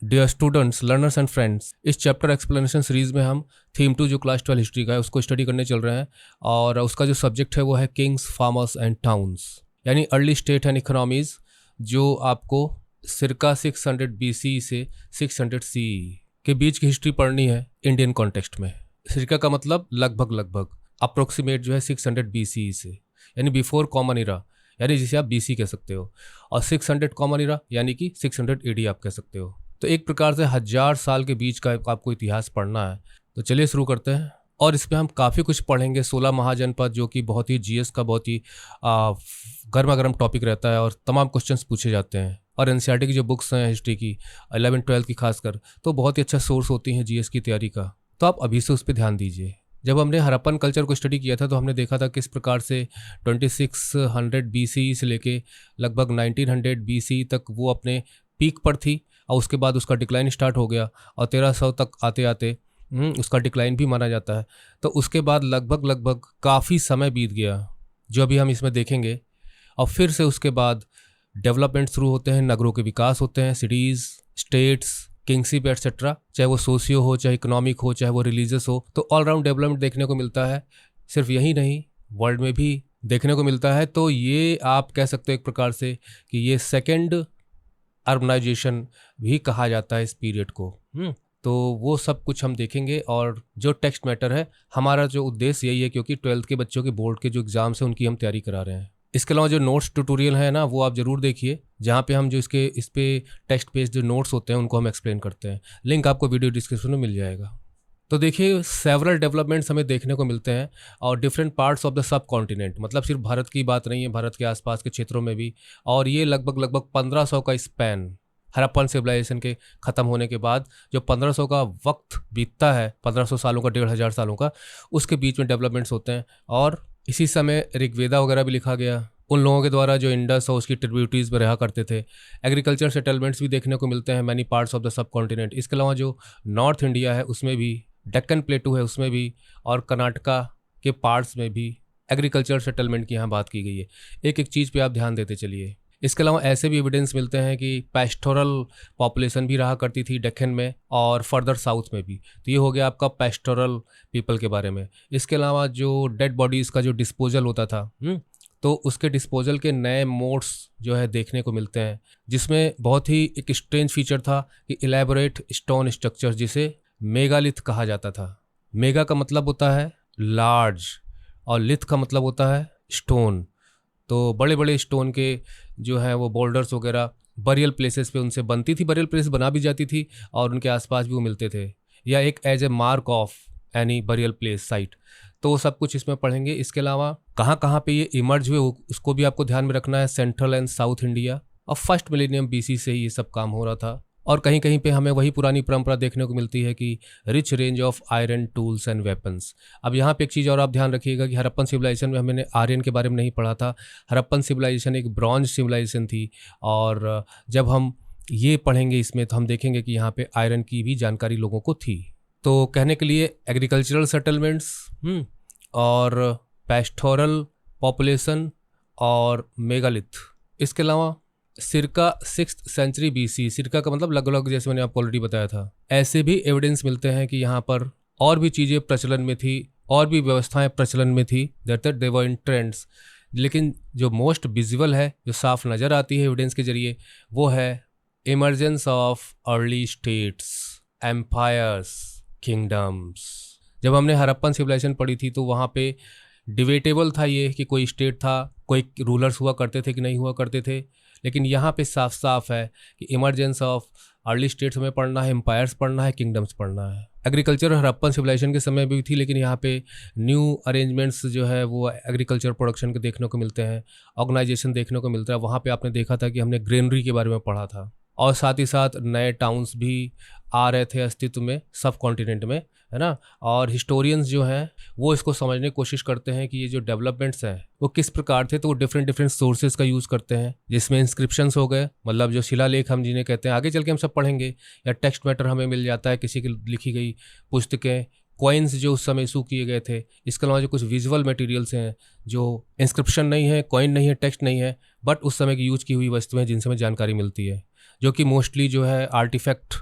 Dear students, learners and friends, इस chapter explanation series में हम थीम 2 जो क्लास 12 हिस्ट्री का है उसको स्टडी करने चल रहे हैं। और उसका जो सब्जेक्ट है वो है किंग्स, फार्मर्स एंड टाउन्स, यानी अर्ली स्टेट एंड इकोनॉमीज, जो आपको circa 600 BC से 600 CE के बीच की हिस्ट्री पढ़नी है इंडियन कॉन्टेक्स्ट में। सिरका का मतलब लगभग अप्रोक्सीमेट जो है 600 BCE से, यानी बिफोर कॉमन इरा, यानी जिसे आप BC कह सकते हो, और 600 कॉमन इरा यानी कि 600 AD आप कह सकते हो। तो एक प्रकार से 1000 साल के बीच का आपको इतिहास पढ़ना है। तो चलिए शुरू करते हैं। और इसमें हम काफ़ी कुछ पढ़ेंगे। 16 महाजनपद, जो कि बहुत ही GS का बहुत ही गर्मा गर्म टॉपिक रहता है और तमाम क्वेश्चंस पूछे जाते हैं। और NCERT की जो बुक्स हैं हिस्ट्री की 11-12 की खासकर, तो बहुत ही अच्छा सोर्स होती हैं GS की तैयारी का। तो आप अभी से उस पर ध्यान दीजिए। जब हमने हड़प्पन कल्चर को स्टडी किया था तो हमने देखा था किस प्रकार से 2600 BC से लेके लगभग 1900 BC तक वो अपने पीक पर थी, और उसके बाद उसका डिक्लाइन स्टार्ट हो गया, और 1300 तक आते आते उसका डिक्लाइन भी माना जाता है। तो उसके बाद लगभग काफ़ी समय बीत गया, जो अभी हम इसमें देखेंगे। और फिर से उसके बाद डेवलपमेंट शुरू होते हैं, नगरों के विकास होते हैं, सिटीज़, स्टेट्स, किंगशिप एटसेट्रा, चाहे वो सोशियो हो, चाहे इकोनॉमिक हो, चाहे वो रिलीजियस हो। तो ऑलराउंड डेवलपमेंट देखने को मिलता है। सिर्फ यही नहीं, वर्ल्ड में भी देखने को मिलता है। तो ये आप कह सकते हो एक प्रकार से कि ये सेकेंड अर्बनाइजेशन भी कहा जाता है इस पीरियड को। तो वो सब कुछ हम देखेंगे। और जो टेक्स्ट मैटर है, हमारा जो उद्देश्य यही है, क्योंकि 12th के बच्चों के बोर्ड के जो एग्जाम्स हैं उनकी हम तैयारी करा रहे हैं। इसके अलावा जो नोट्स ट्यूटोरियल है ना, वो आप जरूर देखिए, जहाँ पे हम जो इस पे टेक्स्ट बेस्ड जो नोट्स होते हैं उनको हम एक्सप्लेन करते हैं। लिंक आपको वीडियो डिस्क्रिप्शन में मिल जाएगा। तो देखिए, सेवरल डेवलपमेंट्स हमें देखने को मिलते हैं, और different parts of the sub continent, मतलब सिर्फ भारत की बात नहीं है, भारत के आसपास के क्षेत्रों में भी। और ये लगभग 1500 का स्पैन, हड़प्पन सिविलाइजेशन के ख़त्म होने के बाद जो 1500 का वक्त बीतता है, 1500 सालों का, 1500 सालों का, उसके बीच में डेवलपमेंट्स होते हैं। और इसी समय ऋग्वेदा वगैरह भी लिखा गया उन लोगों के द्वारा जो इंडस और उसकी ट्रिब्यूटरीज में रहा करते थे। एग्रीकल्चर सेटलमेंट्स भी देखने को मिलते हैं many parts of the sub continent. इसके अलावा जो नॉर्थ इंडिया है उसमें भी, डेक्कन प्लेटू है उसमें भी, और कर्नाटका के पार्ट्स में भी एग्रीकल्चर सेटलमेंट की यहाँ बात की गई है। एक एक चीज़ पे आप ध्यान देते चलिए। इसके अलावा ऐसे भी एविडेंस मिलते हैं कि पैस्टोरल पॉपुलेशन भी रहा करती थी डेक्कन में और फर्दर साउथ में भी। तो ये हो गया आपका पैस्टोरल पीपल के बारे में। इसके अलावा जो डेड बॉडीज़ का जो डिस्पोजल होता था, तो उसके डिस्पोजल के नए मोड्स जो है देखने को मिलते हैं, जिसमें बहुत ही एक स्ट्रेंज फीचर था कि इलेबोरेट स्टोन स्ट्रक्चर, जिसे मेगालिथ कहा जाता था। मेगा का मतलब होता है लार्ज, और लिथ का मतलब होता है स्टोन। तो बड़े बड़े स्टोन के जो है वो बोल्डर्स वगैरह बरियल प्लेसेस पे उनसे बनती थी, बरियल प्लेस बना भी जाती थी, और उनके आसपास भी वो मिलते थे, या एक as a mark of any burial place site. तो वो सब कुछ इसमें पढ़ेंगे। इसके अलावा कहाँ कहाँ पे ये इमर्ज हुए उसको भी आपको ध्यान में रखना है। सेंट्रल एंड साउथ इंडिया, और फर्स्ट मिलेनियम BC से ही ये सब काम हो रहा था। और कहीं कहीं पे हमें वही पुरानी परंपरा देखने को मिलती है कि rich range of iron tools and weapons. अब यहाँ पे एक चीज़ और आप ध्यान रखिएगा कि हड़प्पन सिविलाइजेशन में हमने आर्यन के बारे में नहीं पढ़ा था। हड़प्पन सिविलाइजेशन एक ब्रॉन्ज सिविलाइजेशन थी, और जब हम ये पढ़ेंगे इसमें तो हम देखेंगे कि यहाँ पे आयरन की भी जानकारी लोगों को थी। तो कहने के लिए एग्रीकल्चरल सेटलमेंट्स और पैस्टोरल पॉपुलेशन और मेगालिथ। इसके अलावा सिरका 6th सेंचुरी BC, सिरका का मतलब लगभग, जैसे मैंने आपको ऑलरेडी बताया था। ऐसे भी एविडेंस मिलते हैं कि यहाँ पर और भी चीज़ें प्रचलन में थी, और भी व्यवस्थाएं प्रचलन में थी, that they were in trends. लेकिन जो मोस्ट विजिबल है, जो साफ नज़र आती है एविडेंस के जरिए, वो है emergence of early states, empires, kingdoms. जब हमने हड़प्पन सिविलाइजेशन पढ़ी थी तो वहाँ पे डिबेटेबल था ये कि कोई स्टेट था, कोई रूलर्स हुआ करते थे कि नहीं हुआ करते थे। लेकिन यहाँ पे साफ साफ है कि इमर्जेंस ऑफ अर्ली स्टेट्स हमें पढ़ना है, एम्पायर्स पढ़ना है, किंगडम्स पढ़ना है। एग्रीकल्चर हड़प्पन सिविलाइजेशन के समय भी थी, लेकिन यहाँ पे न्यू अरेंजमेंट्स जो है वो एग्रीकल्चर प्रोडक्शन के देखने को मिलते हैं, ऑर्गेनाइजेशन देखने को मिलता है। वहाँ पे आपने देखा था कि हमने ग्रेनरी के बारे में पढ़ा था, और साथ ही साथ नए टाउन्स भी आ रहे थे अस्तित्व में सब कॉन्टिनेंट में, है ना। और हिस्टोरियंस जो हैं वो इसको समझने की कोशिश करते हैं कि ये जो डेवलपमेंट्स हैं वो किस प्रकार थे। तो वो डिफरेंट सोर्सेज का यूज़ करते हैं, जिसमें इंस्क्रिप्शंस हो गए, मतलब जो शिलालेख हम जिन्हें कहते हैं, आगे चल के हम सब पढ़ेंगे, या टेक्स्ट मैटर हमें मिल जाता है, किसी की लिखी गई पुस्तकें, कॉइन्स जो उस समय इशू किए गए थे। इसके अलावा जो कुछ विजुअल मटेरियल्स हैं, जो इंस्क्रिप्शन नहीं है, कॉइन नहीं है, टेक्स्ट नहीं है, बट उस समय की यूज की हुई वस्तुएं जिनसे हमें जानकारी मिलती है, जो कि मोस्टली जो है आर्टिफैक्ट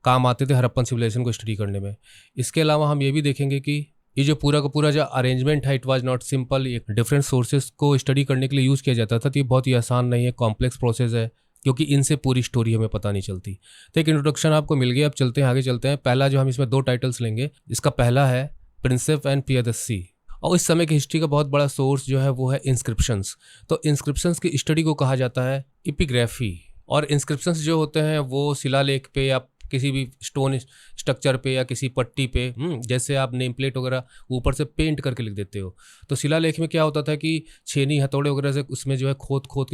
काम आते थे हड़प्पन सिविलाइजेशन को स्टडी करने में। इसके अलावा हम ये भी देखेंगे कि ये जो पूरा का पूरा जो अरेंजमेंट है, इट वाज नॉट सिंपल। एक डिफरेंट सोर्सेज को स्टडी करने के लिए यूज़ किया जाता था, तो ये बहुत ही आसान नहीं है, कॉम्प्लेक्स प्रोसेस है, क्योंकि इनसे पूरी स्टोरी हमें पता नहीं चलती। तो एक इंट्रोडक्शन आपको मिल गया, अब चलते हैं आगे चलते हैं। पहला जो हम इसमें 2 टाइटल्स लेंगे, इसका पहला है प्रिंसेप एंड पियादस्सी। और इस समय की हिस्ट्री का बहुत बड़ा सोर्स जो है वो है इंस्क्रिप्शंस। तो इंस्क्रिप्शंस की स्टडी को कहा जाता है एपिग्राफी। और इंस्क्रिप्शंस जो होते हैं वो शिलालेख पे या किसी भी स्टोन स्ट्रक्चर पे या किसी पट्टी पे, जैसे आप नेम प्लेट वगैरह ऊपर से पेंट करके लिख देते हो, तो शिलालेख में क्या होता था कि छेनी हथौड़े वगैरह से उसमें जो है खोद खोद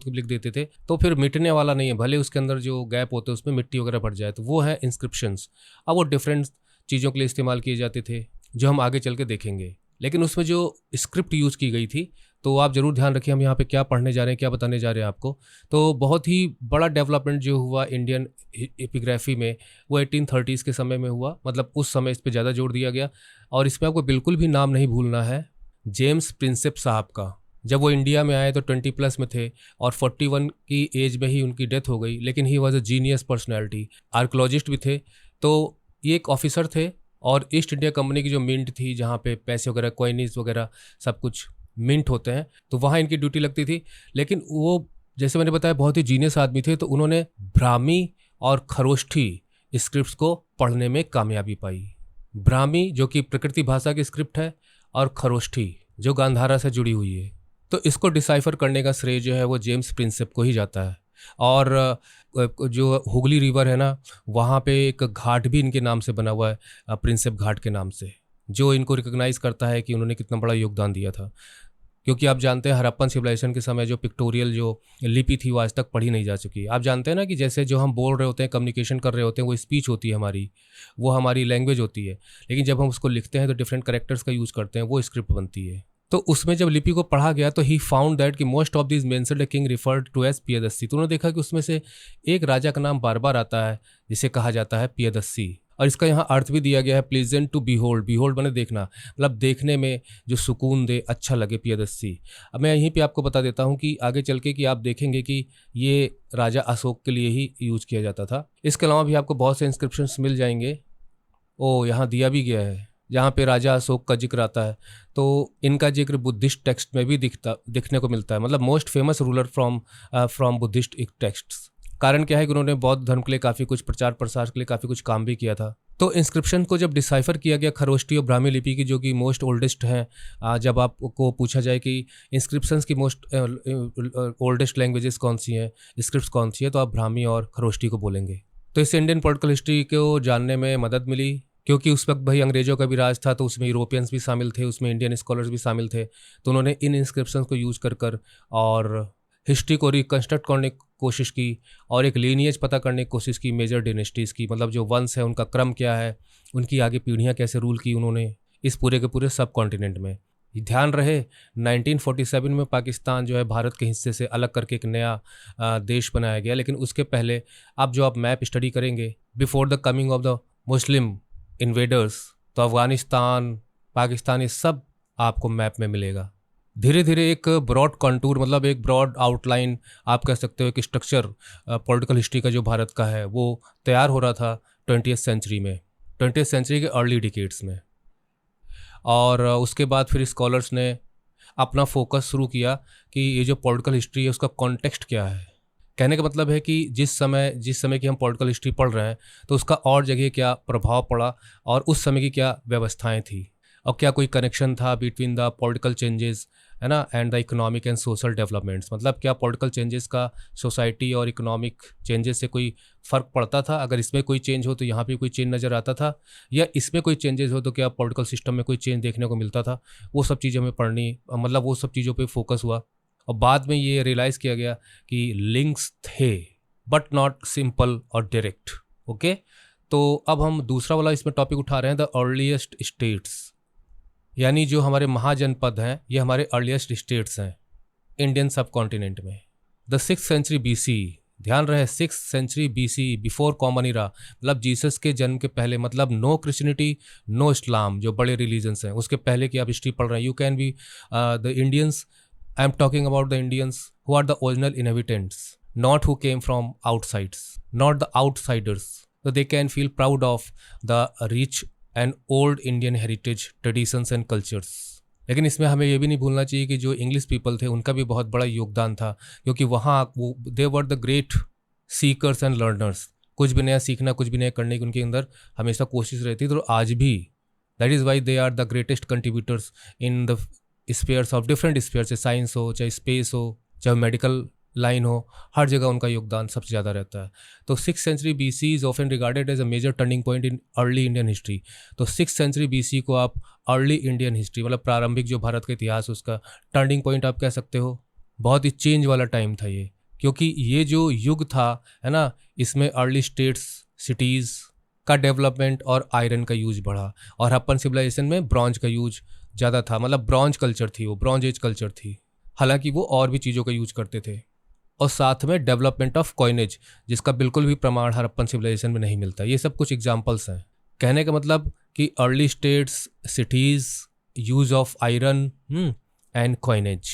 के लिख देते थे, तो फिर मिटने वाला नहीं है, भले उसके अंदर जो गैप होते हैं उसमें मिट्टी वगैरह भर जाए, तो वो है इंस्क्रिप्शंस। अब वो डिफरेंट चीज़ों के लिए इस्तेमाल किए जाते थे, जो हम आगे चल के देखेंगे। लेकिन उसमें जो स्क्रिप्ट यूज़ की गई थी, तो आप ज़रूर ध्यान रखिए हम यहाँ पे क्या पढ़ने जा रहे हैं, क्या बताने जा रहे हैं आपको। तो बहुत ही बड़ा डेवलपमेंट जो हुआ इंडियन एपिग्राफी में, वो 1830s के समय में हुआ। मतलब उस समय इस पे ज़्यादा जोर दिया गया। और इसमें आपको बिल्कुल भी नाम नहीं भूलना है जेम्स प्रिंसेप साहब का। जब वो इंडिया में आए तो 20+ में थे और 41 की एज में ही उनकी डेथ हो गई, लेकिन he was a genius personality. Archaeologist भी थे। तो ये एक ऑफिसर थे और ईस्ट इंडिया कंपनी की जो मिंट थी, जहाँ पे पैसे वगैरह कॉइनीज वगैरह सब कुछ मिंट होते हैं, तो वहाँ इनकी ड्यूटी लगती थी। लेकिन वो, जैसे मैंने बताया, बहुत ही जीनियस आदमी थे, तो उन्होंने ब्राह्मी और खरोष्ठी स्क्रिप्ट्स को पढ़ने में कामयाबी पाई। ब्राह्मी जो कि प्रकृति भाषा की स्क्रिप्ट है, और खरोष्ठी जो गांधारा से जुड़ी हुई है। तो इसको डिसाइफर करने का श्रेय जो है वो जेम्स प्रिंसेप को ही जाता है। और जो हुगली रिवर है ना, वहाँ पे एक घाट भी इनके नाम से बना हुआ है, प्रिंसेप घाट के नाम से, जो इनको रिकॉग्नाइज करता है कि उन्होंने कितना बड़ा योगदान दिया था। क्योंकि आप जानते हैं हड़प्पन सिविलाइजेशन के समय जो पिक्टोरियल जो लिपि थी वो आज तक पढ़ी नहीं जा चुकी। आप जानते हैं ना कि जैसे जो हम बोल रहे होते हैं, कम्युनिकेशन कर रहे होते हैं, वो स्पीच होती है हमारी, वो हमारी लैंग्वेज होती है। लेकिन जब हम उसको लिखते हैं तो डिफरेंट कैरेक्टर्स का यूज़ करते हैं, वो स्क्रिप्ट बनती है। तो उसमें जब लिपि को पढ़ा गया तो ही फाउंड दैट कि most of this mentioned king referred to as Piyadasi. तो उन्होंने देखा कि उसमें से एक राजा का नाम बार बार आता है, जिसे कहा जाता है पियादस्सी। और इसका यहाँ अर्थ भी दिया गया है, प्लीजेंट टू बीहोल्ड। बीहोल्ड माने देखना, मतलब देखने में जो सुकून दे, अच्छा लगे, पियादस्सी। अब मैं यहीं पे आपको बता देता हूँ कि आगे चल के कि आप देखेंगे कि ये राजा अशोक के लिए ही यूज किया जाता था। इसके अलावा भी आपको बहुत से इंस्क्रिप्शंस मिल जाएंगे। ओ, यहाँ दिया भी गया है जहाँ पे राजा अशोक का जिक्र आता है। तो इनका जिक्र बुद्धिस्ट टेक्स्ट में भी दिखने को मिलता है। मतलब most famous ruler from Buddhist texts. कारण क्या है कि उन्होंने बौद्ध धर्म के लिए काफ़ी कुछ प्रचार प्रसार के लिए काफ़ी कुछ काम भी किया था। तो इंस्क्रिप्शन को जब डिसाइफर किया गया खरोष्ठी और ब्राह्मी लिपि की, जो कि मोस्ट ओल्डेस्ट हैं, जब आपको पूछा जाए कि इंस्क्रिप्शंस की मोस्ट ओल्डेस्ट लैंग्वेजेस कौन सी हैं, स्क्रिप्ट्स कौन सी है, तो आप ब्राह्मी और खरोष्ठी को बोलेंगे। तो इससे इंडियन पॉलिटिकल हिस्ट्री को जानने में मदद मिली, क्योंकि उस वक्त भाई अंग्रेजों का भी राज था, तो उसमें यूरोपियंस भी शामिल थे, उसमें इंडियन स्कॉलर्स भी शामिल थे। तो उन्होंने इन इंस्क्रिप्शंस को यूज़ कर और हिस्ट्री को रिकन्स्ट्रक्ट करने की कोशिश की और एक लीनिएज पता करने की कोशिश की मेजर डिनेस्टीज़ की। मतलब जो वंश है उनका क्रम क्या है, उनकी आगे पीढ़ियाँ कैसे रूल की उन्होंने इस पूरे के पूरे सब कॉन्टिनेंट में। ध्यान रहे 1947 में पाकिस्तान जो है भारत के हिस्से से अलग करके एक नया देश बनाया गया। लेकिन उसके पहले अब जो आप मैप स्टडी करेंगे, before the coming of the Muslim invaders, तो अफ़गानिस्तान, पाकिस्तान, ये सब आपको मैप में मिलेगा। धीरे धीरे एक ब्रॉड कंटूर, मतलब एक ब्रॉड आउटलाइन आप कह सकते हो, एक स्ट्रक्चर पॉलिटिकल हिस्ट्री का जो भारत का है वो तैयार हो रहा था 20th सेंचुरी में, 20th सेंचुरी के अर्ली डिकेड्स में। और उसके बाद फिर स्कॉलर्स ने अपना फोकस शुरू किया कि ये जो पॉलिटिकल हिस्ट्री है उसका कॉन्टेक्स्ट क्या है। कहने का मतलब है कि जिस समय की हम पॉलिटिकल हिस्ट्री पढ़ रहे हैं, तो उसका और जगह क्या प्रभाव पड़ा और उस समय की क्या व्यवस्थाएं थी, और क्या कोई कनेक्शन था बिटवीन द पॉलिटिकल चेंजेस, है ना, and the economic and social developments. मतलब क्या पॉलिटिकल चेंजेस का सोसाइटी और इकोनॉमिक चेंजेस से कोई फ़र्क पड़ता था, अगर इसमें कोई चेंज हो तो यहाँ पे कोई चेंज नज़र आता था, या इसमें कोई चेंजेस हो तो क्या पॉलिटिकल सिस्टम में कोई चेंज देखने को मिलता था। वो सब चीज़ें हमें पढ़नी, मतलब वो सब चीज़ों पर फोकस हुआ। और बाद में ये रियलाइज़ किया गया कि लिंक्स थे, बट नॉट सिंपल और डायरेक्ट। ओके, तो अब हम दूसरा वाला इसमें टॉपिक उठा रहे हैं, द अर्लीस्ट स्टेट्स। यानी जो हमारे महाजनपद हैं, ये हमारे अर्लीस्ट स्टेट्स हैं इंडियन सब कॉन्टिनेंट में। द 6th सेंचुरी BC, ध्यान रहे 6th century BC, before common era, मतलब जीसस के जन्म के पहले, मतलब नो क्रिश्चियनिटी नो इस्लाम, जो बड़े रिलीजन्स हैं उसके पहले की आप हिस्ट्री पढ़ रहे हैं। You can be the Indians, I am talking about the Indians who are the original inhabitants, not who came from outsides, not the outsiders. तो they can feel proud of the rich and old Indian heritage traditions and cultures. लेकिन इसमें हमें ये भी नहीं भूलना चाहिए कि जो इंग्लिश पीपल थे उनका भी बहुत बड़ा योगदान था, क्योंकि वहाँ वो they were the great seekers and learners. कुछ भी नया सीखना, कुछ भी नया करने की उनके अंदर हमेशा कोशिश रहती थी, तो आज भी that is why they are the greatest contributors in the spheres of different spheres, चाहे साइंस हो, चाहे स्पेस हो, चाहे मेडिकल लाइन हो, हर जगह उनका योगदान सबसे ज़्यादा रहता है। तो 6th century BC is often regarded as a major turning point in early Indian history. तो 6th सेंचुरी BC को आप अर्ली इंडियन हिस्ट्री मतलब प्रारंभिक जो भारत का इतिहास उसका टर्निंग पॉइंट आप कह सकते हो। बहुत ही चेंज वाला टाइम था ये, क्योंकि ये जो युग था है ना, इसमें अर्ली स्टेट्स सिटीज़ का डेवलपमेंट और आयरन का यूज बढ़ा, और हड़प्पन सिविलाइजेशन में ब्रॉन्ज का यूज ज़्यादा था, मतलब ब्रॉन्ज कल्चर थी, वो ब्रॉन्ज एज कल्चर थी। हालांकि वो और भी चीज़ों का यूज करते थे। और साथ में डेवलपमेंट ऑफ कॉइनेज, जिसका बिल्कुल भी प्रमाण हड़प्पन सिविलाइजेशन में नहीं मिलता। ये सब कुछ एग्जाम्पल्स हैं। कहने का मतलब कि early states cities, use of iron and coinage.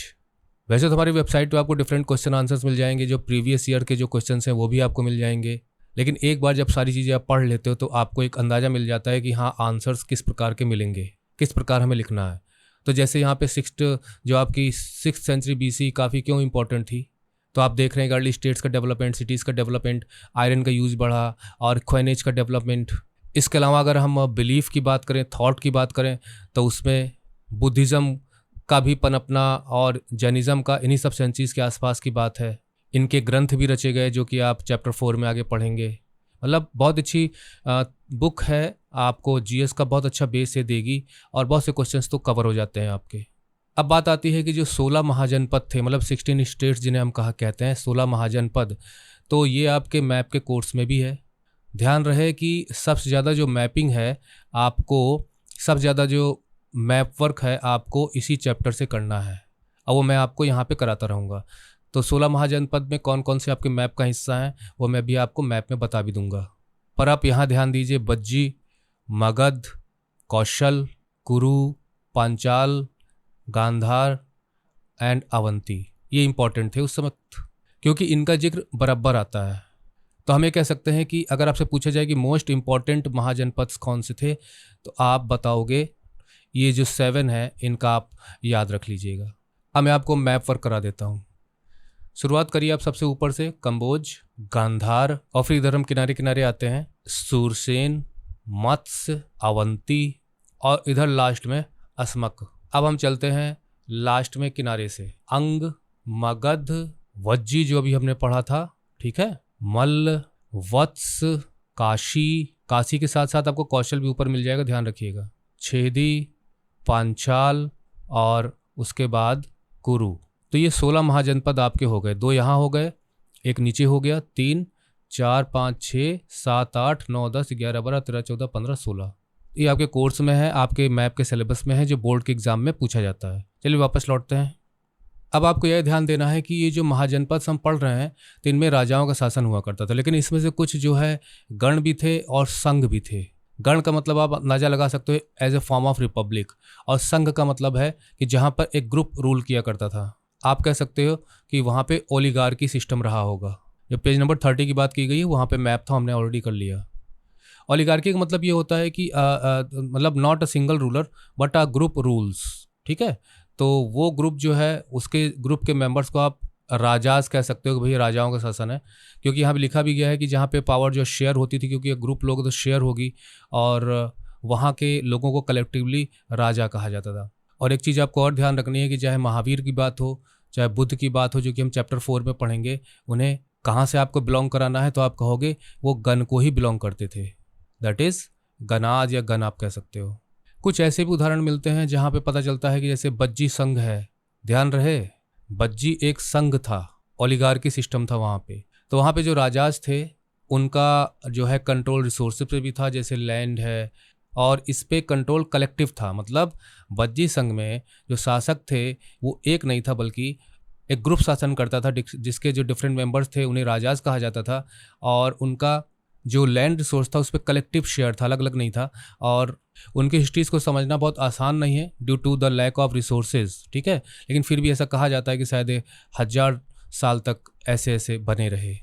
वैसे तो हमारी वेबसाइट पे आपको डिफरेंट क्वेश्चन आंसर्स मिल जाएंगे, जो प्रीवियस ईयर के जो क्वेश्चन हैं वो भी आपको मिल जाएंगे। लेकिन एक बार जब सारी चीज़ें आप पढ़ लेते हो तो आपको एक अंदाज़ा मिल जाता है कि हाँ आंसर्स किस प्रकार के मिलेंगे, किस प्रकार हमें लिखना है। तो जैसे यहाँ पे जो आपकी 6th सेंचुरी BC काफ़ी क्यों इंपॉर्टेंट थी, तो आप देख रहे हैं कि अर्ली स्टेट्स का डेवलपमेंट, सिटीज़ का डेवलपमेंट, आयरन का यूज़ बढ़ा और क्वाइनेज का डेवलपमेंट। इसके अलावा अगर हम बिलीफ की बात करें, थॉट की बात करें, तो उसमें बुद्धिज़्म का भी पनपना और जैनिज़्म का इन्हीं सब सेंचुरीज़ के आसपास की बात है। इनके ग्रंथ भी रचे गए जो कि आप चैप्टर 4 में आगे पढ़ेंगे। मतलब बहुत अच्छी बुक है, आपको GS का बहुत अच्छा बेस ये देगी और बहुत से क्वेश्चंस तो कवर हो जाते हैं आपके। अब बात आती है कि जो 16 महाजनपद थे, मतलब 16 स्टेट्स जिन्हें हम कहते हैं 16 महाजनपद, तो ये आपके मैप के कोर्स में भी है। ध्यान रहे कि सबसे ज़्यादा जो मैपिंग है आपको, सबसे ज़्यादा जो मैप वर्क है आपको इसी चैप्टर से करना है, और वो मैं आपको यहाँ पे कराता रहूँगा। तो 16 महाजनपद में कौन कौन से आपके मैप का हिस्सा हैं वो मैं भी आपको मैप में बता भी दूंगा। पर आप यहाँ ध्यान दीजिए, बज्जी, मगध, कौशल, कुरु, पांचाल, गांधार एंड अवंती, ये इंपॉर्टेंट थे उस समय, क्योंकि इनका जिक्र बराबर आता है। तो हम ये कह सकते हैं कि अगर आपसे पूछा जाए कि मोस्ट इम्पॉर्टेंट महाजनपद कौन से थे, तो आप बताओगे ये जो 7 है इनका आप याद रख लीजिएगा। अब मैं आपको मैप वर्क करा देता हूँ। शुरुआत करिए आप सबसे ऊपर से, कंबोज, गांधार, और फिर इधर हम किनारे किनारे आते हैं, सूरसेन, मत्स्य, अवंती, और इधर लास्ट में अस्मक। अब हम चलते हैं लास्ट में किनारे से, अंग, मगध, वज्जी जो अभी हमने पढ़ा था, ठीक है, मल्ल, वत्स, काशी के साथ साथ आपको कौशल भी ऊपर मिल जाएगा, ध्यान रखिएगा, छेदी, पांचाल और उसके बाद कुरु। तो ये 16 महाजनपद आपके हो गए। 2 यहाँ हो गए, एक नीचे हो गया, 3, 4, 5, 6, 7, 8, 9, 10, 11, 12, 13, 14, 15, 16। ये आपके कोर्स में है, आपके मैप के सिलेबस में है, जो बोर्ड के एग्जाम में पूछा जाता है। चलिए वापस लौटते हैं। अब आपको यह ध्यान देना है कि ये जो महाजनपद हम पढ़ रहे हैं तो इनमें राजाओं का शासन हुआ करता था, लेकिन इसमें से कुछ जो है गण भी थे और संघ भी थे। गण का मतलब आप अंदाजा लगा सकते हो as a form of republic, और संघ का मतलब है कि जहाँ पर एक ग्रुप रूल किया करता था। आप कह सकते हो कि वहाँ पे ओलिगार्की सिस्टम रहा होगा। जब पेज नंबर 30 की बात की गई है वहाँ पे मैप था, हमने ऑलरेडी कर लिया। ओलिगार्की का मतलब ये होता है कि मतलब not a single ruler but a group rules, ठीक है। तो वो ग्रुप जो है उसके ग्रुप के मेंबर्स को आप राजाज कह सकते हो कि भाई राजाओं का शासन है, क्योंकि यहाँ पे लिखा भी गया है कि जहाँ पे पावर जो शेयर होती थी, क्योंकि ग्रुप लोग तो शेयर होगी, और वहाँ के लोगों को कलेक्टिवली राजा कहा जाता था। और एक चीज़ आपको और ध्यान रखनी है कि चाहे महावीर की बात हो, चाहे बुद्ध की बात हो, जो कि हम चैप्टर 4 में पढ़ेंगे, उन्हें कहाँ से आपको बिलोंग कराना है, तो आप कहोगे वो गण को ही बिलोंग करते थे, दैट इज़ गणाज या गण आप कह सकते हो। कुछ ऐसे भी उदाहरण मिलते हैं जहाँ पे पता चलता है कि जैसे बज्जी संघ है, ध्यान रहे बज्जी एक संघ था, ओलिगार्की सिस्टम था वहाँ पे। तो वहाँ पे जो राजाज थे उनका जो है कंट्रोल रिसोर्सेज पे भी था, जैसे लैंड है, और इस पे कंट्रोल कलेक्टिव था। मतलब बज्जी संघ में जो शासक थे वो एक नहीं था बल्कि एक ग्रुप शासन करता था, जिसके जो डिफरेंट मेंबर्स थे उन्हें राजाज कहा जाता था, और उनका जो लैंड रिसोर्स था उस पर कलेक्टिव शेयर था, अलग अलग नहीं था। और उनकी हिस्ट्रीज को समझना बहुत आसान नहीं है due to the lack of resources, ठीक है, लेकिन फिर भी ऐसा कहा जाता है कि शायद 1000 साल तक ऐसे ऐसे बने रहे।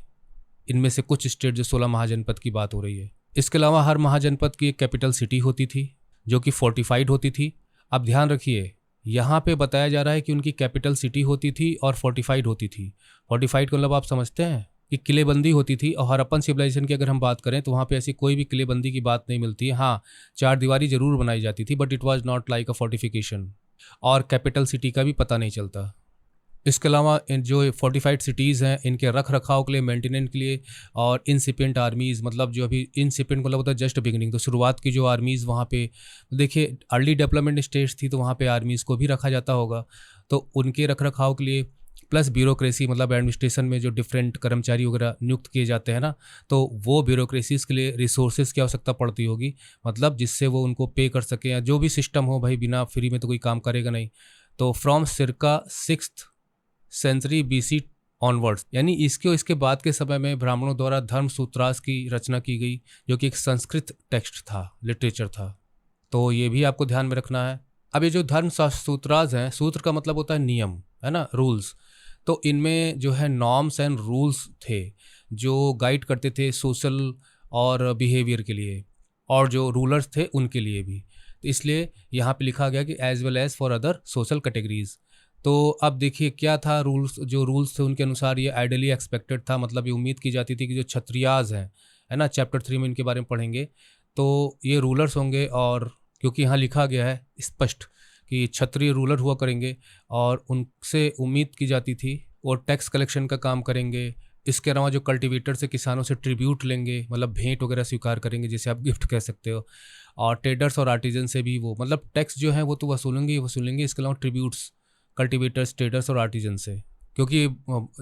इनमें से कुछ स्टेट जो 16 महाजनपद की बात हो रही है। इसके अलावा हर महाजनपद की एक कैपिटल सिटी होती थी जो कि फोर्टिफाइड होती थी। अब ध्यान रखिए, यहाँ पे बताया जा रहा है कि उनकी कैपिटल सिटी होती थी और फोर्टिफाइड होती थी। फोर्टिफाइड का मतलब आप समझते हैं कि किलेबंदी होती थी। और हड़प्पन सिविलाइजेशन की अगर हम बात करें तो वहाँ पे ऐसी कोई भी किलेबंदी की बात नहीं मिलती है। हाँ, चार दीवारी जरूर बनाई जाती थी, but it was not like a fortification. और कैपिटल सिटी का भी पता नहीं चलता। इसके अलावा जो फोर्टिफाइड सिटीज़ हैं, इनके रख रखाव के लिए, मेंटेनेंस के लिए, और इंसिपिएंट आर्मीज़, मतलब जो अभी इंसिपिएंट मतलब होता है जस्ट बिगिनिंग, तो शुरुआत की जो आर्मीज़ वहाँ पे, देखिए अर्ली डेवलपमेंट स्टेज थी तो वहाँ पे आर्मीज़ को भी रखा जाता होगा, तो उनके रख रखाव के लिए, प्लस ब्यूरोक्रेसी मतलब एडमिनिस्ट्रेशन में जो डिफरेंट कर्मचारी वगैरह नियुक्त किए जाते हैं ना, तो वो ब्यूरोक्रेसीज़ के लिए रिसोर्सेज की आवश्यकता पड़ती होगी, मतलब जिससे वो उनको पे कर सकें, या जो भी सिस्टम हो भाई, बिना फ्री में तो कोई काम करेगा नहीं। तो फ्रॉम सिरका 6th सेंचुरी BC ऑनवर्ड्स, यानी इसके बाद के समय में ब्राह्मणों द्वारा धर्म सूत्रास की रचना की गई, जो कि एक संस्कृत टेक्स्ट था, लिटरेचर था। तो ये भी आपको ध्यान में रखना है। अब ये जो धर्म सूत्रास हैं, सूत्र का मतलब होता है नियम, है ना, रूल्स। तो इनमें जो है नॉर्म्स एंड रूल्स थे जो गाइड करते थे सोशल और बिहेवियर के लिए, और जो रूलर्स थे उनके लिए भी। तो इसलिए यहाँ पे लिखा गया कि as well as for other social categories. तो अब देखिए क्या था, रूल्स थे उनके अनुसार ये आइडली एक्सपेक्टेड था, मतलब ये उम्मीद की जाती थी कि जो क्षत्रियाज हैं, है ना, चैप्टर 3 में इनके बारे में पढ़ेंगे, तो ये रूलर्स होंगे। और क्योंकि यहाँ लिखा गया है स्पष्ट कि क्षत्रिय रूलर हुआ करेंगे, और उनसे उम्मीद की जाती थी वो टैक्स कलेक्शन का काम करेंगे। इसके अलावा जो कल्टीवेटर से, किसानों से ट्रिब्यूट लेंगे, मतलब भेंट वगैरह स्वीकार करेंगे, जिसे आप गिफ्ट कह सकते हो। और ट्रेडर्स और आर्टिजन से भी वो, मतलब टैक्स जो है वो तो वसूलेंगे ही वसूलेंगे। इसके अलावा ट्रिब्यूट्स कल्टीवेटर्स, ट्रेडर्स और आर्टिजन से, क्योंकि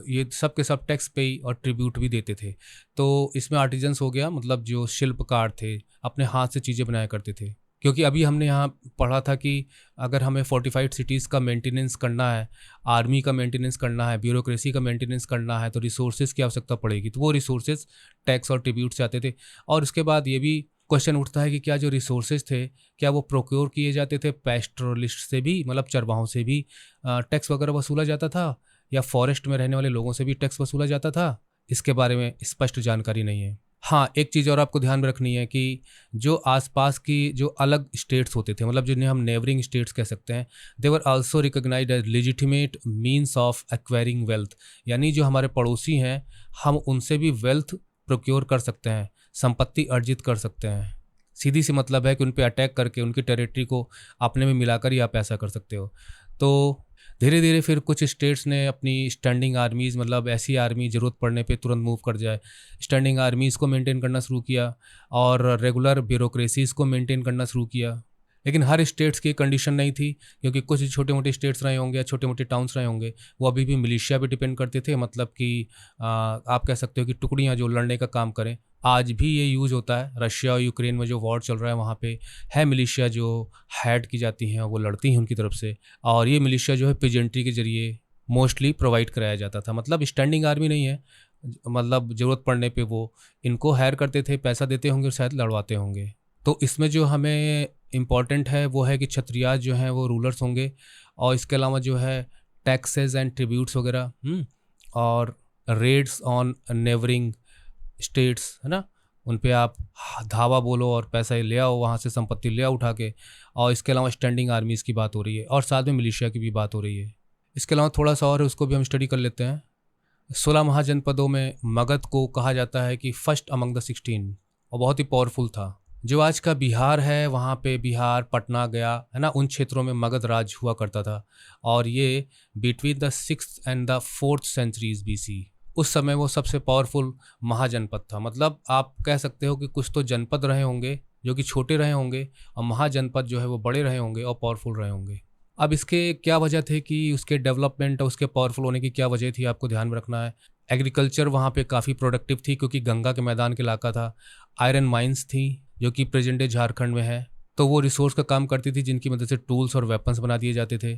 ये सब के सब टैक्स पे और ट्रिब्यूट भी देते थे। तो इसमें आर्टिजन्स हो गया, मतलब जो शिल्पकार थे, अपने हाथ से चीज़ें बनाया करते थे। क्योंकि अभी हमने यहाँ पढ़ा था कि अगर हमें फोर्टिफाइड सिटीज़ का मेंटेनेंस करना है, आर्मी का मेंटेनेंस करना है, ब्यूरोक्रेसी का मेंटेनेंस करना है, तो रिसोर्सेज की आवश्यकता पड़ेगी। तो वो रिसोर्सेज टैक्स और ट्रिब्यूट से आते थे। और उसके बाद ये भी क्वेश्चन उठता है कि क्या जो रिसोर्सेज थे, क्या वो प्रोक्योर किए जाते थे पैस्टोरलिस्ट से भी, मतलब चरवाहों से भी टैक्स वगैरह वसूला जाता था, या फॉरेस्ट में रहने वाले लोगों से भी टैक्स वसूला जाता था? इसके बारे में स्पष्ट जानकारी नहीं है। हाँ, एक चीज़ और आपको ध्यान में रखनी है कि जो आसपास की जो अलग स्टेट्स होते थे, मतलब जिन्हें हम नेबरिंग स्टेट्स कह सकते हैं, they were also recognised as legitimate means of acquiring wealth, यानी जो हमारे पड़ोसी हैं, हम उनसे भी वेल्थ प्रोक्योर कर सकते हैं, संपत्ति अर्जित कर सकते हैं। सीधी सी मतलब है कि उन पे अटैक करके उनकी टेरिटरी को अपने में मिलाकर ही आप ऐसा कर सकते हो। तो धीरे धीरे फिर कुछ स्टेट्स ने अपनी स्टैंडिंग आर्मीज़, मतलब ऐसी आर्मी ज़रूरत पड़ने पे तुरंत मूव कर जाए, स्टैंडिंग आर्मीज़ को मेंटेन करना शुरू किया, और रेगुलर ब्यूरोक्रेसीज़ को मेंटेन करना शुरू किया। लेकिन हर स्टेट्स की कंडीशन नहीं थी, क्योंकि कुछ छोटे मोटे स्टेट्स रहे होंगे या छोटे मोटे टाउन्स रहे होंगे, वो अभी भी मिलिशिया पे डिपेंड करते थे, मतलब कि आप कह सकते हो कि टुकड़ियाँ जो लड़ने का काम करें। आज भी ये यूज़ होता है, रशिया और यूक्रेन में जो वॉर चल रहा है वहाँ पे है मिलिशिया जो हेड की जाती हैं, वो लड़ती हैं उनकी तरफ से, और ये मिलिशिया जो है पेजेंट्री के जरिए मोस्टली प्रोवाइड कराया जाता था, मतलब स्टैंडिंग आर्मी नहीं है, मतलब ज़रूरत पड़ने पे वो इनको हायर करते थे, पैसा देते होंगे और शायद लड़वाते होंगे। तो इसमें जो हमें इम्पॉर्टेंट है वो है कि क्षत्रियाज जो हैं वो रूलर्स होंगे, और इसके अलावा जो है टैक्सेस एंड ट्रिब्यूट्स वगैरह, और रेड्स ऑन नेबरिंग स्टेट्स, है ना, उन पे आप धावा बोलो और पैसा ले आओ, वहाँ से संपत्ति ले आओ उठा के। और इसके अलावा स्टैंडिंग आर्मीज़ की बात हो रही है, और साथ में मिलिशिया की भी बात हो रही है। इसके अलावा थोड़ा सा और है, उसको भी हम स्टडी कर लेते हैं। 16 महाजनपदों में मगध को कहा जाता है कि फर्स्ट अमंग द 16, और बहुत ही पावरफुल था। जो आज का बिहार है, वहाँ पे बिहार, पटना, गया, है ना, उन क्षेत्रों में मगध राज हुआ करता था, और ये between the 6th and the 4th centuries BC, उस समय वो सबसे पावरफुल महाजनपद था। मतलब आप कह सकते हो कि कुछ तो जनपद रहे होंगे जो कि छोटे रहे होंगे, और महाजनपद जो है वो बड़े रहे होंगे और पावरफुल रहे होंगे। अब इसके क्या वजह थे कि उसके डेवलपमेंट और उसके पावरफुल होने की क्या वजह थी, आपको ध्यान में रखना है। एग्रीकल्चर वहाँ पे काफ़ी प्रोडक्टिव थी, क्योंकि गंगा के मैदान के इलाका था। आयरन माइंस थी जो कि प्रेजेंट डे झारखंड में है, तो वो रिसोर्स का काम करती थी, जिनकी मदद से टूल्स और वेपन्स बना दिए जाते थे।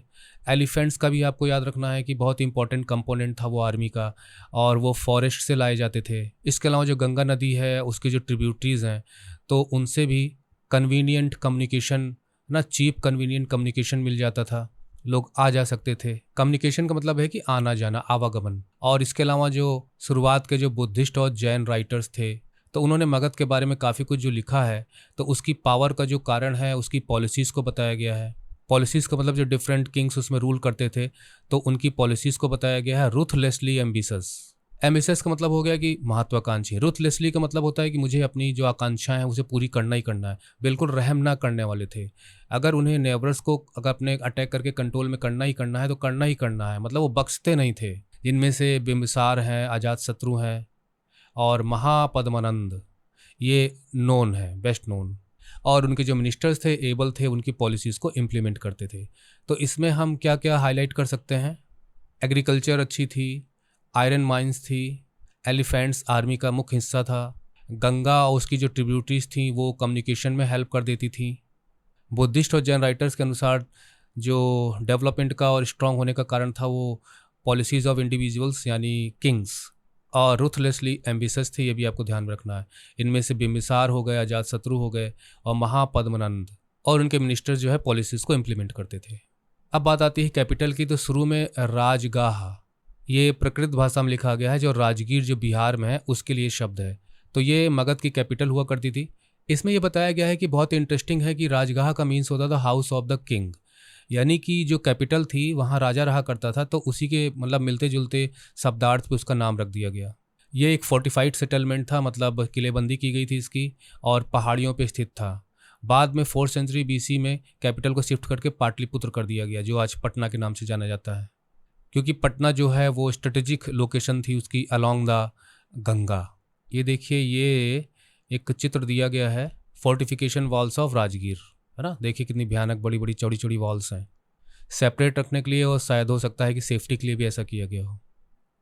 एलिफेंट्स का भी आपको याद रखना है कि बहुत इंपॉर्टेंट कंपोनेंट था वो आर्मी का, और वो फॉरेस्ट से लाए जाते थे। इसके अलावा जो गंगा नदी है, उसके जो ट्रिब्यूटरीज हैं, तो उनसे भी कन्वीनियंट कम्युनिकेशन ना, चीप कन्वीनियंट कम्युनिकेशन मिल जाता था। लोग आ जा सकते थे। कम्युनिकेशन का मतलब है कि आना जाना, आवागमन। और इसके अलावा जो शुरुआत के जो बुद्धिस्ट और जैन राइटर्स थे, तो उन्होंने मगध के बारे में काफ़ी कुछ जो लिखा है, तो उसकी पावर का जो कारण है उसकी पॉलिसीज़ को बताया गया है। पॉलिसीज़ का मतलब जो डिफरेंट किंग्स उसमें रूल करते थे, तो उनकी पॉलिसीज़ को बताया गया है। रूथलेसली एम्बिशस, एम्बिशस का मतलब हो गया कि महत्वाकांक्षी। रूथलेसली का मतलब होता है कि मुझे अपनी जो आकांक्षाएं हैं उसे पूरी करना ही करना है। बिल्कुल रहम ना करने वाले थे। अगर उन्हें नेबर्स को अगर अपने अटैक करके कंट्रोल में करना ही करना है तो करना ही करना है, मतलब वो बख्शते नहीं थे। जिनमें से बिम्बिसार हैं, अजातशत्रु हैं और महापद्मानंद, ये नोन है, बेस्ट नोन। और उनके जो मिनिस्टर्स थे, एबल थे, उनकी पॉलिसीज़ को इम्प्लीमेंट करते थे। तो इसमें हम क्या क्या हाईलाइट कर सकते हैं? एग्रीकल्चर अच्छी थी, आयरन माइंस थी, एलिफेंट्स आर्मी का मुख्य हिस्सा था, गंगा और उसकी जो ट्रिब्यूटरीज थी वो कम्युनिकेशन में हेल्प कर देती थी। बुद्धिस्ट और जैन राइटर्स के अनुसार जो डेवलपमेंट का और स्ट्रांग होने का कारण था वो पॉलिसीज़ ऑफ इंडिविजुअल्स यानी किंग्स, और रुथलेसली एम्बिशस थे, ये भी आपको ध्यान में रखना है। इनमें से बिम्बिसार हो गए, अजातशत्रु हो गए और महापद्मनंद, और उनके मिनिस्टर्स जो है पॉलिसीज़ को इम्प्लीमेंट करते थे। अब बात आती है कैपिटल की, तो शुरू में राजगाह, ये प्रकृत भाषा में लिखा गया है, जो राजगीर जो बिहार में है उसके लिए शब्द है। तो ये मगध की कैपिटल हुआ करती थी। इसमें यह बताया गया है कि बहुत इंटरेस्टिंग है कि राजगाह का मीन्स होता था हाउस ऑफ द किंग, यानी कि जो कैपिटल थी वहाँ राजा रहा करता था, तो उसी के मतलब मिलते जुलते शब्दार्थ पे उसका नाम रख दिया गया। ये एक फोर्टिफाइड सेटलमेंट था, मतलब किलेबंदी की गई थी इसकी, और पहाड़ियों पे स्थित था। बाद में 4th सेंचुरी BC में कैपिटल को शिफ्ट करके पाटलिपुत्र कर दिया गया, जो आज पटना के नाम से जाना जाता है, क्योंकि पटना जो है वो स्ट्रेटेजिक लोकेशन थी उसकी अलोंग द गंगा। ये देखिए, ये एक चित्र दिया गया है, फोर्टिफिकेशन वॉल्स ऑफ राजगीर, है ना। देखिए कितनी भयानक बड़ी बड़ी चौड़ी चौड़ी वॉल्स हैं, सेपरेट रखने के लिए, और शायद हो सकता है कि सेफ्टी के लिए भी ऐसा किया गया हो।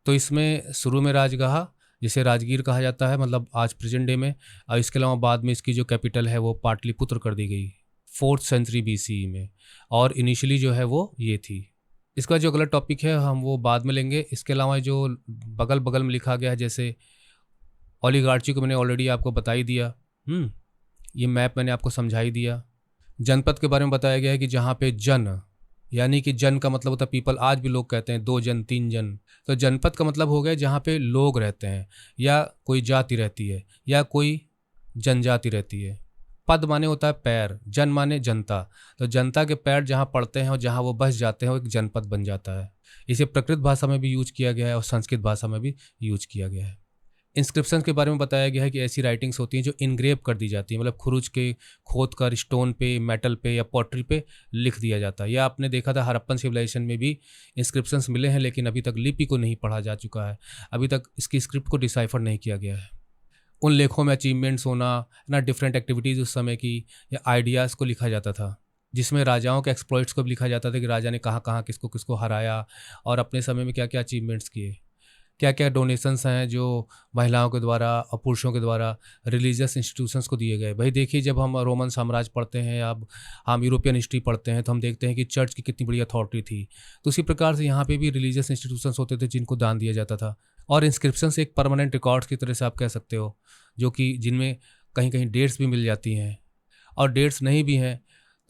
तो इसमें शुरू में राजगाह, जिसे राजगीर कहा जाता है, मतलब आज प्रेजेंट डे में, और इसके अलावा बाद में इसकी जो कैपिटल है वो पाटलिपुत्र कर दी गई 4th सेंचुरी BC में, और इनिशियली जो है वो ये थी। इसका जो अगला टॉपिक है हम वो बाद में लेंगे। इसके अलावा जो बगल बगल में लिखा गया है, जैसे ओलिगार्ची को मैंने ऑलरेडी आपको बता ही दिया, ये मैप मैंने आपको समझा ही दिया। जनपद के बारे में बताया गया है कि जहाँ पे जन, यानी कि जन का मतलब होता है पीपल, आज भी लोग कहते हैं 2 जन 3 जन, तो जनपद का मतलब हो गया जहाँ पे लोग रहते हैं, या कोई जाति रहती है, या कोई जनजाति रहती है। पद माने होता है पैर, जन माने जनता, तो जनता के पैर जहाँ पड़ते हैं और जहाँ वो बस जाते हैं वो एक जनपद बन जाता है। इसे प्रकृत भाषा में भी यूज किया गया है और संस्कृत भाषा में भी यूज किया गया है। इंस्क्रिप्शन के बारे में बताया गया है कि ऐसी राइटिंग्स होती हैं जो इनग्रेव कर दी जाती है, मतलब खुरुज के खोद कर स्टोन पे, मेटल पे या पॉटरी पे लिख दिया जाता है। या आपने देखा था हड़प्पन सिविलाइजेशन में भी इंस्क्रिप्शंस मिले हैं, लेकिन अभी तक लिपि को नहीं पढ़ा जा चुका है, अभी तक इसकी स्क्रिप्ट को डिसाइफर नहीं किया गया है। उन लेखों में अचीवमेंट्स होना ना, डिफरेंट एक्टिविटीज़ उस समय की, या आइडियाज़ को लिखा जाता था, जिसमें राजाओं के एक्सप्लॉइट्स को भी लिखा जाता था कि राजा ने कहाँ कहाँ किसको किसको हराया और अपने समय में क्या क्या अचीवमेंट्स किए, क्या क्या डोनेशंस हैं जो महिलाओं के द्वारा और पुरुषों के द्वारा रिलीजियस इंस्टीट्यूशंस को दिए गए। भाई देखिए, जब हम रोमन साम्राज्य पढ़ते हैं या अब हम यूरोपियन हिस्ट्री पढ़ते हैं तो हम देखते हैं कि चर्च की कितनी बड़ी अथॉरिटी थी, तो उसी प्रकार से यहाँ पे भी रिलीजियस इंस्टीट्यूशंस होते थे जिनको दान दिया जाता था। और इंस्क्रिप्शंस एक परमानेंट रिकॉर्ड्स की तरह से आप कह सकते हो, जो कि जिनमें कहीं कहीं डेट्स भी मिल जाती हैं, और डेट्स नहीं भी हैं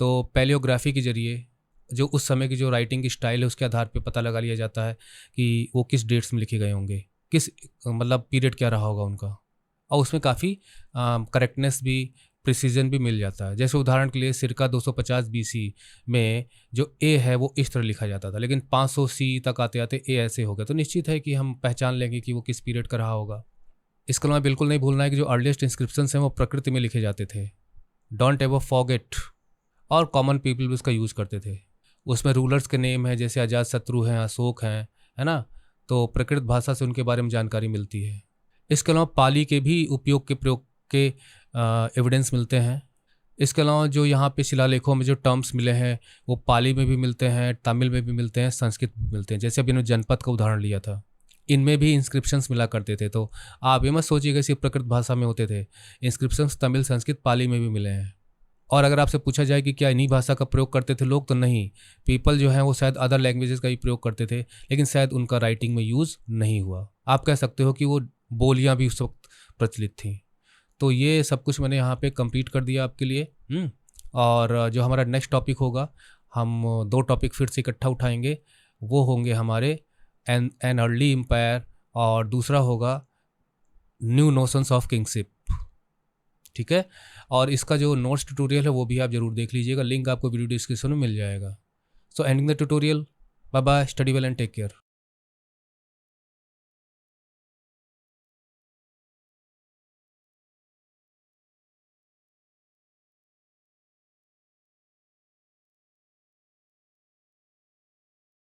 तो पैलियोग्राफी के जरिए जो उस समय की जो राइटिंग की स्टाइल है उसके आधार पे पता लगा लिया जाता है कि वो किस डेट्स में लिखे गए होंगे, किस मतलब पीरियड क्या रहा होगा उनका, और उसमें काफ़ी करेक्टनेस भी, प्रिसीजन भी मिल जाता है। जैसे उदाहरण के लिए सिरका 250 BC में जो ए है वो इस तरह लिखा जाता था, लेकिन 500 C तक आते आते ए ऐसे हो गया, तो निश्चित है कि हम पहचान लेंगे कि वो किस पीरियड का रहा होगा। इसके अलावा बिल्कुल नहीं भूलना है कि जो अर्लीस्ट इंस्क्रिप्शंस हैं वो प्रकृति में लिखे जाते थे, डोंट एवर फॉरगेट, और कॉमन पीपल भी उसका यूज़ करते थे। उसमें रूलर्स के नेम है, जैसे अजातशत्रु हैं, अशोक हैं, है ना, तो प्रकृत भाषा से उनके बारे में जानकारी मिलती है। इसके अलावा पाली के भी प्रयोग के एविडेंस मिलते हैं। इसके अलावा जो यहाँ पे शिलालेखों में जो टर्म्स मिले हैं वो पाली में भी मिलते हैं, तमिल में भी मिलते हैं, संस्कृत में भी मिलते हैं। जैसे अभी मैंने जनपद का उदाहरण लिया था, इनमें भी इंस्क्रिप्शंस मिला करते थे। तो आप ये मत सोचिएगा सिर्फ प्रकृत भाषा में होते थे, इंस्क्रिप्शंस तमिल, संस्कृत, पाली में भी मिले हैं। और अगर आपसे पूछा जाए कि क्या इन्हीं भाषा का प्रयोग करते थे लोग, तो नहीं, पीपल जो हैं वो शायद अदर लैंग्वेजेस का ही प्रयोग करते थे, लेकिन शायद उनका राइटिंग में यूज़ नहीं हुआ। आप कह सकते हो कि वो बोलियां भी उस वक्त प्रचलित थीं। तो ये सब कुछ मैंने यहाँ पे कंप्लीट कर दिया आपके लिए। और जो हमारा नेक्स्ट टॉपिक होगा हम दो टॉपिक फिर से इकट्ठा उठाएंगे। वो होंगे हमारे एन अर्ली एम्पायर, और दूसरा होगा न्यू नोशंस ऑफ किंगशिप। ठीक है, और इसका जो नोट्स ट्यूटोरियल है वो भी आप जरूर देख लीजिएगा, लिंक आपको वीडियो डिस्क्रिप्शन में मिल जाएगा। So ending the tutorial, bye bye, study well and take care.